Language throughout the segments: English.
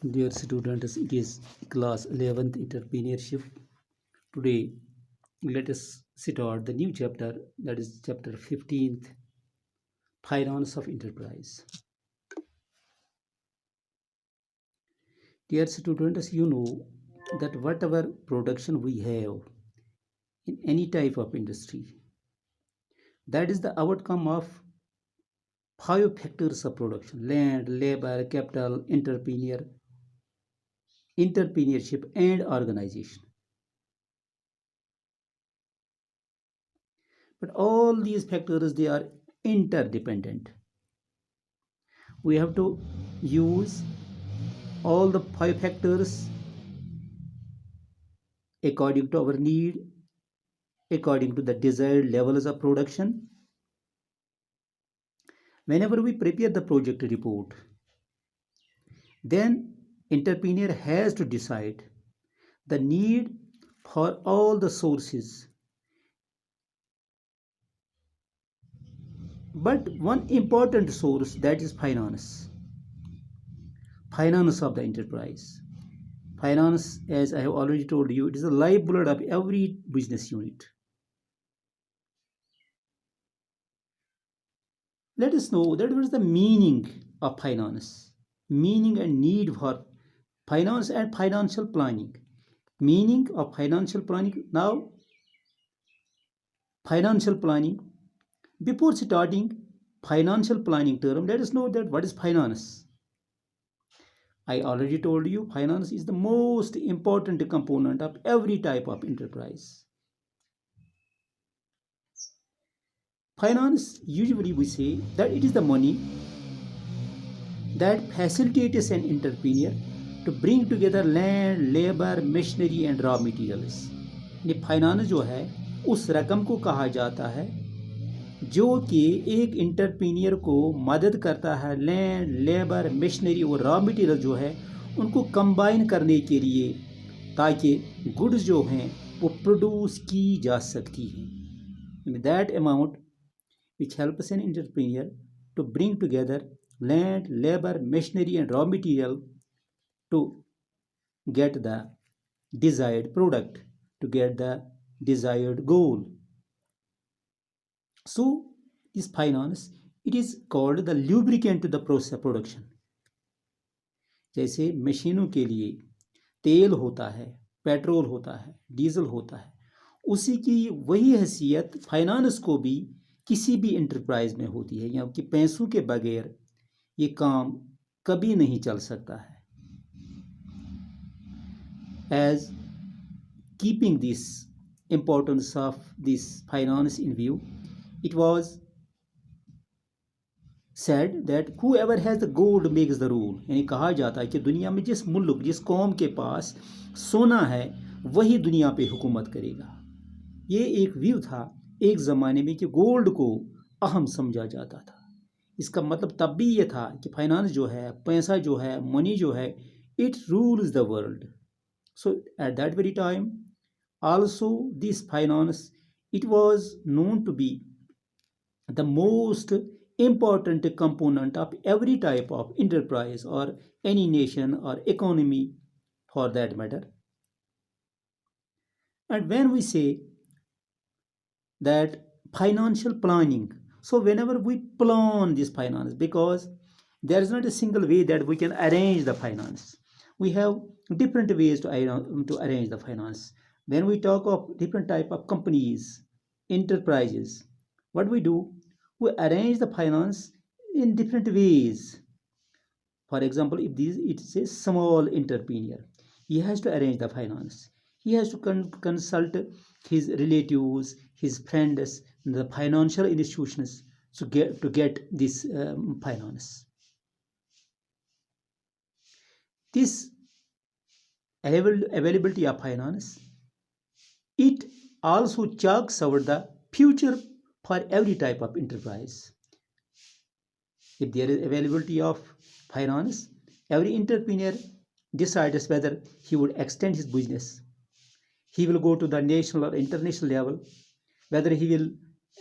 Dear students, it is class 11th entrepreneurship. Today, let us start the new chapter, that is chapter 15th, finance of enterprise. Dear students, you know that whatever production we have in any type of industry, that is the outcome of five factors of production: land, labor, capital, entrepreneurship, and organization. But all these factors, they are interdependent. We have to use all the five factors according to our need, according to the desired levels of production. Whenever we prepare the project report, then entrepreneur has to decide the need for all the sources. But one important source, that is finance of the enterprise. Finance, as I have already told you, it is the lifeblood of every business unit. Let us know that what is the meaning of finance, meaning and need for finance and financial planning. Meaning of financial planning. Now, financial planning. Before starting financial planning term, let us know that what is finance. I already told you finance is the most important component of every type of enterprise. Finance, usually we say that it is the money that facilitates an entrepreneur to bring together land, labor, machinery and raw materials. ये finance जो है उस रकम को कहा जाता है जो कि एक इंटरप्रीनियर को मदद करता है लैंड, लेबर, मशीनरी और रॉ मटेरियल जो है उनको कंबाइन करने के लिए, ताकि गुड्स जो हैं वो प्रोड्यूस की जा सकती हैं. That amount which helps an entrepreneur to bring together land, labor, machinery and raw material to get the desired product, to get the desired goal. So this finance, it is called the lubricant to the process of production. जैसे मशीनों के लिए तेल होता है, petrol होता है, diesel होता है, उसी की वही हैसियत फाइनेंस को भी किसी भी एंटरप्राइज में होती है, या कि पैसों के बगैर ये काम कभी नहीं चल सकता है. As keeping this importance of this finance in view, it was said that whoever has the gold makes the rule. यानी कहा जाता है कि दुनिया में जिस मुल्क, जिस कौम के पास सोना है वही दुनिया पे हुकूमत करेगा. ये एक व्यू था एक ज़माने में कि गोल्ड को अहम समझा जाता था. इसका मतलब तब भी ये था कि फाइनेंस जो है, पैसा जो है, मनी जो है, it rules the world. So at that very time also this finance, it was known to be the most important component of every type of enterprise or any nation or economy for that matter. And when we say that financial planning, so whenever we plan this finance, because there is not a single way that we can arrange the finance, we have different ways to arrange the finance. When we talk of different type of companies, enterprises, what we do, we arrange the finance in different ways. For example, if it is a small entrepreneur, he has to arrange the finance. He has to consult his relatives, his friends, the financial institutions to get this finance. This availability of finance, it also chalks out the future for every type of enterprise. If there is availability of finance, every entrepreneur decides whether he would extend his business. He will go to the national or international level, whether he will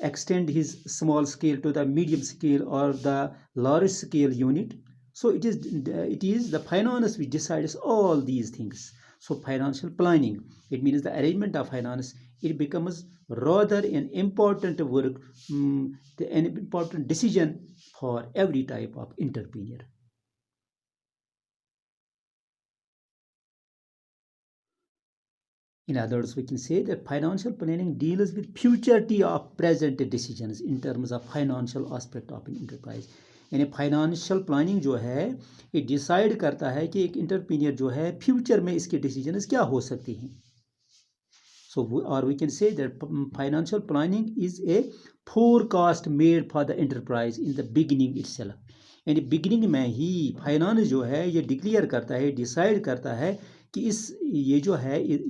extend his small scale to the medium scale or the large scale unit. So it is the finance which decides all these things. So financial planning, it means the arrangement of finance, it becomes rather an important work, an important decision for every type of entrepreneur. In other words, we can say that financial planning deals with futurity of present decisions in terms of financial aspect of an enterprise. यानी financial planning जो है ये decide करता है कि एक इंटरप्रीनियर जो है फ्यूचर में इसके डिसीजंस क्या हो सकते हैं. So or we can say that financial planning is a forecast made for the enterprise in the beginning itself. यानी बिगिनिंग में ही फाइनेंस जो है ये डिक्लेयर करता है, डिसाइड करता है कि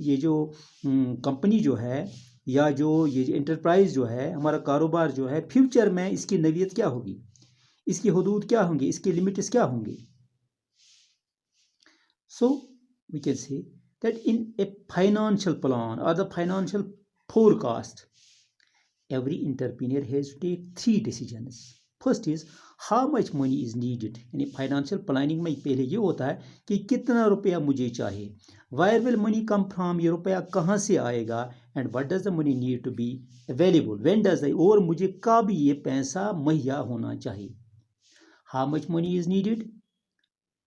ये जो कंपनी जो है या ये एंटरप्राइज जो है, हमारा कारोबार जो है, फ्यूचर में इसकी नवीयत क्या होगी, इसकी हदूद क्या होंगी, इसके लिमिट्स क्या होंगे. So we can say that in a financial plan or the financial forecast, every entrepreneur has to take 3 decisions. First is how much money is needed. यानी फाइनेंशियल प्लानिंग में पहले ये होता है कि कितना रुपया मुझे चाहिए, where will money come from, ये रुपया कहाँ से आएगा, and what does the money need to be available, when does the, और मुझे कब ये पैसा मुहैया होना चाहिए. How much money is needed,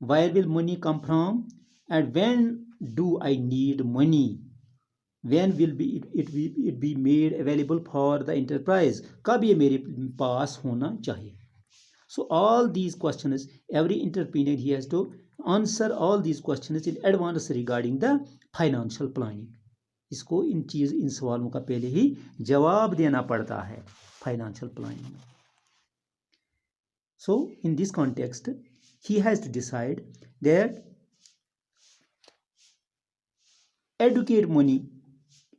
where will money come from, and when do I need money, when will it be made available for the enterprise, कब ये मेरे पास होना चाहिए. So all these questions, every entrepreneur he has to answer all these questions in advance regarding the financial planning. इसको इन सवालों का पहले ही जवाब देना पड़ता है financial planning. So in this context he has to decide that educate money,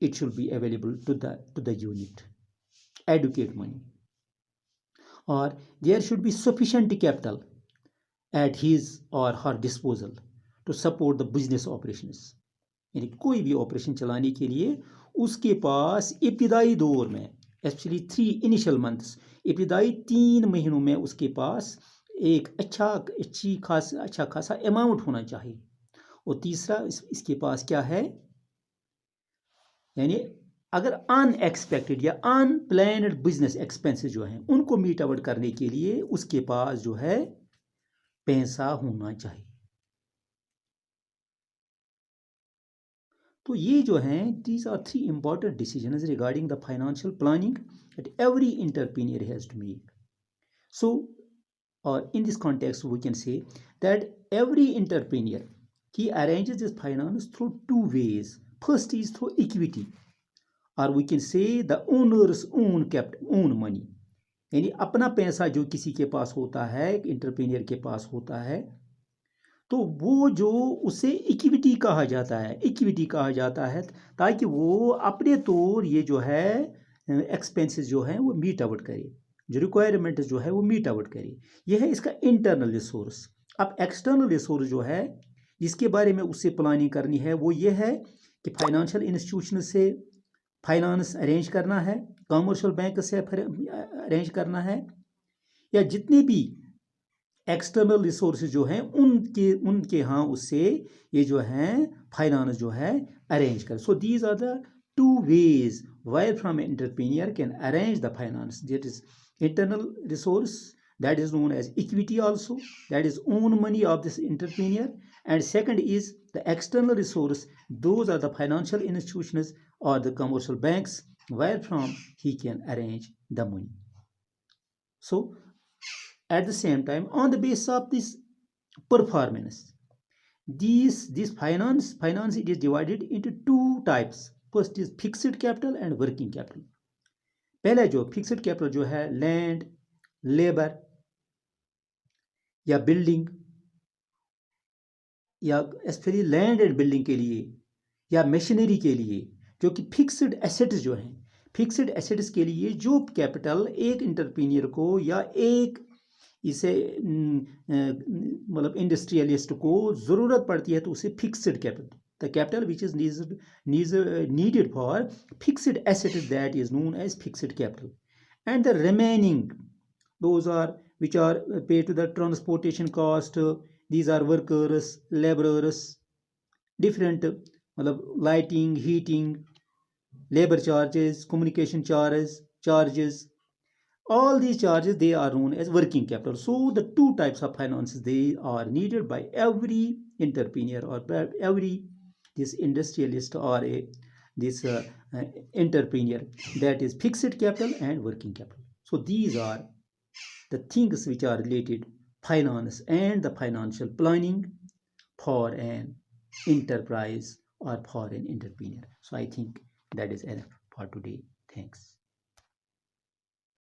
it should be available to the unit, educate money, or there should be sufficient capital at his or her disposal to support the business operations. यानी कोई भी operation चलाने के लिए उसके पास इब्तिदाई दौर में, actually 3 initial months, इब्तिदाई 3 महीनों में उसके पास एक अच्छा खासा अमाउंट होना चाहिए. और तीसरा इसके पास क्या है, यानी अगर अनएक्सपेक्टेड या अनप्लान्ड बिजनेस एक्सपेंसेस जो हैं उनको मीट आउट करने के लिए उसके पास जो है पैसा होना चाहिए. तो ये जो हैं, these are 3 important decisions regarding the financial planning that every entrepreneur has to make. So or in this context we can say that every entrepreneur he arranges his finance through 2 ways. First is through equity, or we can say the owner's own money. यानी अपना पैसा जो किसी के पास होता है, entrepreneur के पास होता है, तो वो जो उसे इक्विटी कहा जाता है, इक्विटी कहा जाता है ताकि वो अपने तौर ये जो है एक्सपेंसेस जो है वो मीट आउट करे, जो रिक्वायरमेंट जो है वो मीट आउट करे. यह है इसका इंटरनल रिसोर्स. अब एक्सटर्नल रिसोर्स जो है जिसके बारे में उससे प्लानिंग करनी है वो ये है कि फाइनेंशियल इंस्टीट्यूशन से फाइनेंस अरेंज करना है, कमर्शियल बैंक से अरेंज करना है, या जितने भी एक्सटर्नल रिसोर्सेज जो हैं उनके यहाँ उससे ये जो हैं फाइनेंस जो है अरेंज कर. So these are the 2 ways where from an entrepreneur can arrange the finance. That is internal resource, that is known as equity also, that is own money of this entrepreneur, and second is the external resource, those are the financial institutions or the commercial banks where from he can arrange the money. So at the same time, on the basis of this performance, this finance it is divided into 2 types. First is fixed capital and working capital. पहले जो fixed capital जो है land, labour या building, या specially land and building के लिए या machinery के लिए, जो कि फिक्स्ड एसेट्स जो हैं, फिक्स्ड एसेट्स के लिए जो कैपिटल एक इंटरप्रीनियर को या एक इसे मतलब इंडस्ट्रियलिस्ट को ज़रूरत पड़ती है तो उसे fixed capital, the capital which is needed for fixed asset, that is known as fixed capital. And the remaining those are which are paid to the transportation cost. These are workers, laborers, different lighting, heating, labor charges, communication charges. All these charges, they are known as working capital. So the two types of finances, they are needed by every entrepreneur or by every this industrialist or this entrepreneur, that is fixed capital and working capital. So these are the things which are related finance and the financial planning for an enterprise or for an entrepreneur. So I think that is enough for today. Thanks.